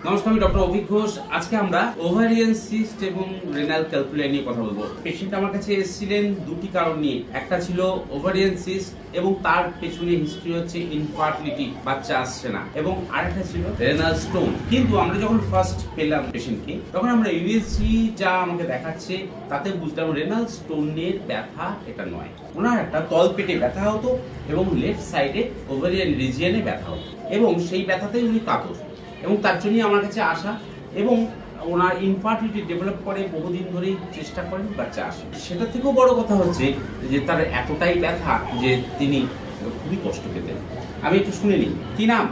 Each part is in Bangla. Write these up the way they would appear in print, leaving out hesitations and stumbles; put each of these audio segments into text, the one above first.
নমস্কার, আমি ডক্টর অভিক ঘোষ। আজকে আমরা ওভারিয়ান সিস্ট এবং রেনাল ক্যালকুলাই নিয়ে কথা বলবো। পেশেন্ট আমার কাছে এসেছিলেন দুটি কারণ নিয়ে। একটা ছিল ওভারিয়ান সিস্ট এবং তার পেছনে হিস্ট্রি হচ্ছে ইনফার্টিলিটি, বাচ্চা আসছে না, এবং আরেকটা ছিল রেনাল স্টোন। কিন্তু আমরা যখন ফার্স্ট পেলাম পেশেন্টকে, তখন আমরা ইউএসজি যা আমাকে দেখাচ্ছে তাতে বুঝলাম রেনাল স্টোনের ব্যথা এটা নয়। ওনার একটা তলপেটে ব্যথা হতো এবং লেফট সাইডে ওভারিয়ান রিজিয়নে ব্যথা হতো, এবং সেই ব্যথাতেই উনি কাতর, এবং তার জন্যই আমার কাছে আসা। এবং ওনার ইনফার্টিলিটি ডেভেলপ করে, বহুদিন ধরেই চেষ্টা করেন, বাচ্চা আসে। সেটা থেকেও বড় কথা হচ্ছে যে তার এতটাই ব্যথা যে তিনি খুবই কষ্ট পেতেন। আমি একটু শুনে নিই, কি নাম?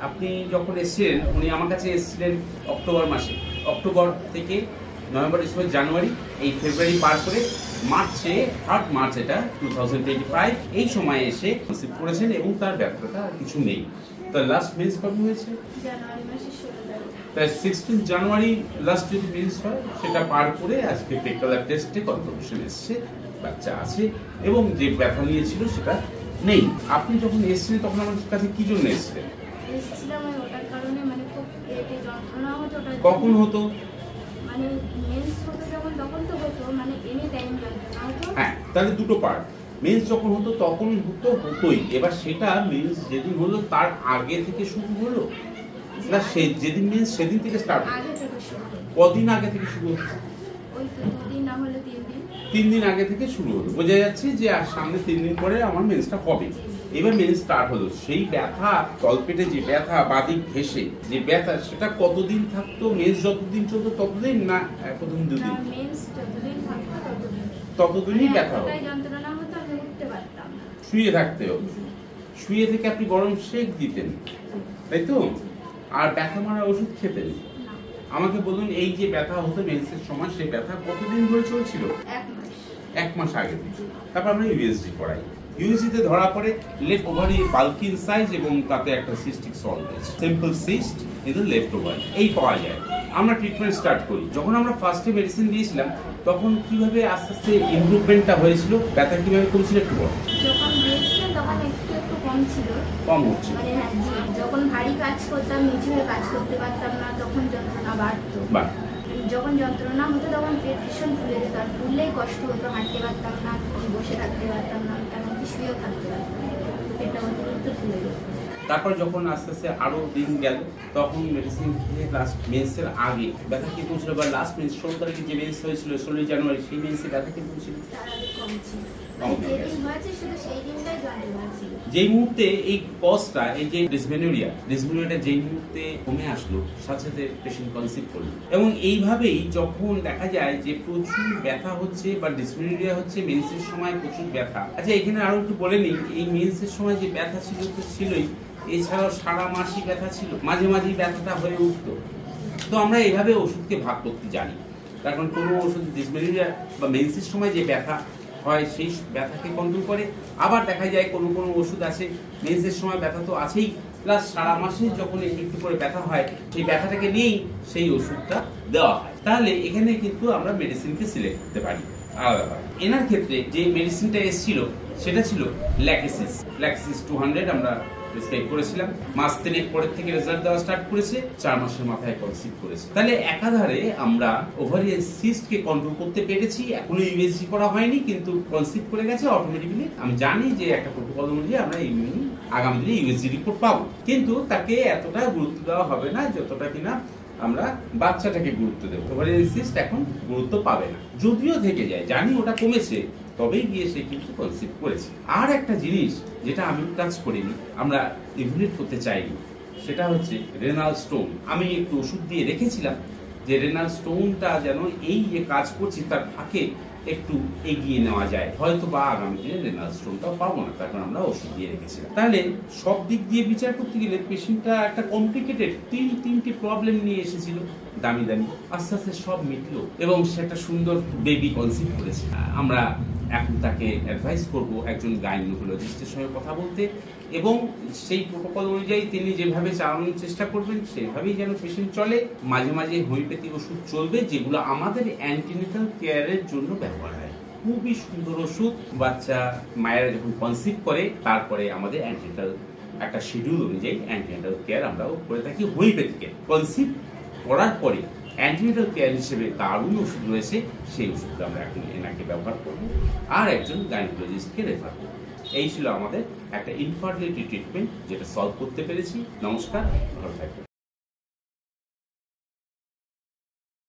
আপনি যখন এসেছিলেন, উনি আমার কাছে এসেছিলেন অক্টোবর মাসে। অক্টোবর থেকে নভেম্বর, ডিসেম্বর, জানুয়ারি, এই ফেব্রুয়ারি পার করে মার্চে, 3rd মার্চ এটা 2025, এই সময়ে এসে রিসিভ করেছেন এবং তার ব্যথাটা কিছু নেই। তো লাস্ট মেন্স কবে হয়েছে? জানুয়ারি মাসের 16 তারিখ। তাই 16 জানুয়ারি লাস্ট যদি মেন্স হয়, সেটা পার করে আজকে পেকালার টেস্টে কনফার্মেশন এসেছে, বাচ্চা আছে এবং যে ব্যথা নিয়েছিল সেটা নেই। আপনি যখন এসেছিলেন তখন আমার কাছে কি জন্য এসেছিলেন? এসেছিলাম ওটার কারণে, মানে খুব পেটে যন্ত্রণা হতো। কখন হতো? মানে মেন্স হতো যখন, তখন তো হতো, মানে এনি টাইম যন্ত্রণা হতো। হ্যাঁ, তাহলে দুটো পার্ট। মেন্স যখন হতো তখন হতোই। এবার সেটা মেন্স যেদিন হলো তার আগে থেকে শুরু হলো, না সে যেদিন মেন্স সেদিন থেকে স্টার্ট হলো? আগে থেকে শুরু হতো। কদিন আগে থেকে শুরু হতো? ওই তো 2 দিন, না হলে 3 দিন। 3 দিন আগে থেকে শুরু হলো। বোঝা যাচ্ছে যে আর সামনে 3 দিন পরে আমার মেন্সটা হবে। এবার মেন্স স্টার্ট হলো। সেই ব্যথা, তলপেটে যে ব্যথা, বাদিক ঘেঁষে যে ব্যথা, সেটা কতদিন থাকতো? মেন্স যতদিন চলতো ততদিন, না প্রথম 2 দিন? মেন্স যতদিন থাকতো ততদিনই ব্যথা হতো। এতটাই যন্ত্রণা হতো, আমি উঠতে পারতাম না। শুয়ে থাকতে হতো। শুয়ে থেকে আপনি গরম শেক দিতেন, তাই তো? আর ব্যথা মারা ওষুধ খেতেন? আমাকে বলুন, এই যে ব্যথা হতো মেন্সের সময়, সেই ব্যথা কতদিন ধরে চলছিল? 1 মাস। 1 মাস আগে থেকে। তারপর আমরা ইউএসজি করাই। ইউএসজিতে ধরা পড়ে left ovary bulky in size এবং তাতে একটা সিস্টিক সল্ভ হয়েছে। Simple cyst in the left ovary, এই পাওয়া যায়। আমরা ট্রিটমেন্ট স্টার্ট করি। যখন আমরা ফার্স্টে মেডিসিন দিয়েছিলাম, তখন কিভাবে আস্তে আস্তে ইমপ্রুভমেন্টটা হয়েছিল, ব্যথা কিভাবে কমছিল একটু বল। যখন দিয়েছিলাম তখন একটু কম ছিল, কম হচ্ছে? মানে হ্যাঁ, যখন ভারী কাজ করতাম, নিচু হয়ে কাজ করতে পারতাম না, তখন যন্ত্রণা বাড়তো। যখন যন্ত্রণা হতো তখন পেট ভীষণ ফুলে যেত, আর ফুললেই কষ্ট হতো, হাঁটতে পারতাম না, বসে থাকতে পারতাম না, এমনকি শুয়েও থাকতে পারতাম না, পেটটা অতিরিক্ত ফুলে যেত। তারপর যখন আস্তে আস্তে আরো দিন গেল, তখন মেডিসিন খেয়ে লাস্ট মেন্সের আগে ব্যথা কি কমছিল? বা লাস্ট মেন্স 16 তারিখে যে মেন্স হয়েছিল 16 জানুয়ারি, সেই মেন্সে ব্যথা কি কমছিল? তার আগে কম ছিল। কম হয়ে গেছে। যেদিন হয়েছে শুধু সেই দিনটাই যন্ত্রণা ছিল। যেই মুহূর্তে এই কজটা, এই যে ডিসমেনোরিয়াটা যেই মুহূর্তে কমে আসলো, সাথে সাথে পেশেন্ট কনসিভ করলো। এবং এইভাবেই যখন দেখা যায় যে প্রচুর ব্যথা হচ্ছে বা ডিসমেনোরিয়া হচ্ছে, মেন্সের সময় প্রচুর ব্যথা। আচ্ছা, এখানে আরো একটু বলে নিই, এই মেন্সের সময় যে ব্যথা ছিল তো ছিলই, এছাড়াও সারা মাসই ব্যথা ছিল, মাঝে মাঝেই ব্যথাটা হয়ে উঠতো। তো আমরা এইভাবে ওষুধকে ভাগ করতে জানি। তার কারণ কোনো ওষুধ ডিসমেনোরিয়া বা মেন্সের সময় যে ব্যথা হয় সেই ব্যথাকে কন্ট্রোল করে। আবার দেখা যায় কোনো কোনো ওষুধ আছে মেন্সের সময় ব্যথা তো আছেই, প্লাস সারা মাসে যখন একটু করে ব্যথা হয়, সেই ব্যথাটাকে নিয়েই সেই ওষুধটা দেওয়া হয়। তাহলে এখানে কিন্তু আমরা মেডিসিনকে সিলেক্ট করতে পারি আলাদাভাবে। এনার ক্ষেত্রে যে মেডিসিনটা এসেছিল সেটা ছিল ল্যাকেসিস 200 আমরা প্রেসক্রাইব করেছিলাম। মাস 3 পরের থেকে রেজাল্ট দেওয়া স্টার্ট করেছে, 4 মাসের মাথায় কনসিভ করেছে। তাহলে একাধারে আমরা ওভারিয়ান সিস্টকে কন্ট্রোল করতে পেরেছি। এখনো ইউএসজি করা হয়নি, কিন্তু কনসিভ করে গেছে অটোমেটিক্যালি। আমি জানি যে একটা প্রোটোকল অনুযায়ী আমরা আগামী দিনে ইউএসজি রিপোর্ট পাবো, কিন্তু তাকে এতটা গুরুত্ব দেওয়া হবে না যতটা কিনা আমরা বাচ্চাটাকে গুরুত্ব দেবো। ওভারিয়ান সিস্ট এখন গুরুত্ব পাবে না, যদিও থেকে যায়, জানি ওটা কমেছে, তবেই গিয়ে সে কিন্তু কনসিভ করেছে। আর একটা জিনিস যেটা আমি টাচ করিনি, আমরা ইভ্যালুয়েট করতে চাইনি, সেটা হচ্ছে রেনাল স্টোন। আমি একটু ওষুধ দিয়ে রেখেছিলাম যে রেনাল স্টোনটা যেন এই যে কাজ করছি তার ফাঁকে একটু এগিয়ে নেওয়া যায়, হয়তো বা আগামী দিনে রেনাল স্টোনটাও পাবো না, তার কারণ আমরা ওষুধ দিয়ে রেখেছিলাম। তাহলে সব দিক দিয়ে বিচার করতে গেলে পেশেন্টটা একটা কমপ্লিকেটেড তিনটি প্রবলেম নিয়ে এসেছিল, দামি আস্তে আস্তে সব মিটলো এবং সেটা সুন্দর বেবি কনসিভ করেছে। আমরা এখন তাকে অ্যাডভাইস করব একজন গাইনোকোলজিস্টের সঙ্গে কথা বলতে, এবং সেই প্রোটোকল অনুযায়ী তিনি যেভাবে চালানোর চেষ্টা করবেন সেভাবেই যেন পেশেন্ট চলে। মাঝে মাঝে হোমিওপ্যাথি ওষুধ চলবে, যেগুলো আমাদের অ্যান্টিনেটাল কেয়ারের জন্য ব্যবহার হয়। খুবই সুন্দর ওষুধ। বাচ্চা মায়েরা যখন কনসিভ করে তারপরে আমাদের অ্যান্টিনেটাল একটা শিডিউল অনুযায়ী অ্যান্টিনেটাল কেয়ার আমরাও করে থাকি। হোমিওপ্যাথিকে কনসিভ করার পরে অ্যান্টিনেটাল কেয়ার হিসেবে দারুণ ওষুধ রয়েছে, সেই ওষুধটা আমরা এখন এনাকে ব্যবহার করব আর একজন গাইনোকোলজিস্টকে রেফার করব। এই ছিল আমাদের একটা ইনফার্টিলিটি ট্রিটমেন্ট যেটা সলভ করতে পেরেছি। নমস্কার, ভালো থাকবেন।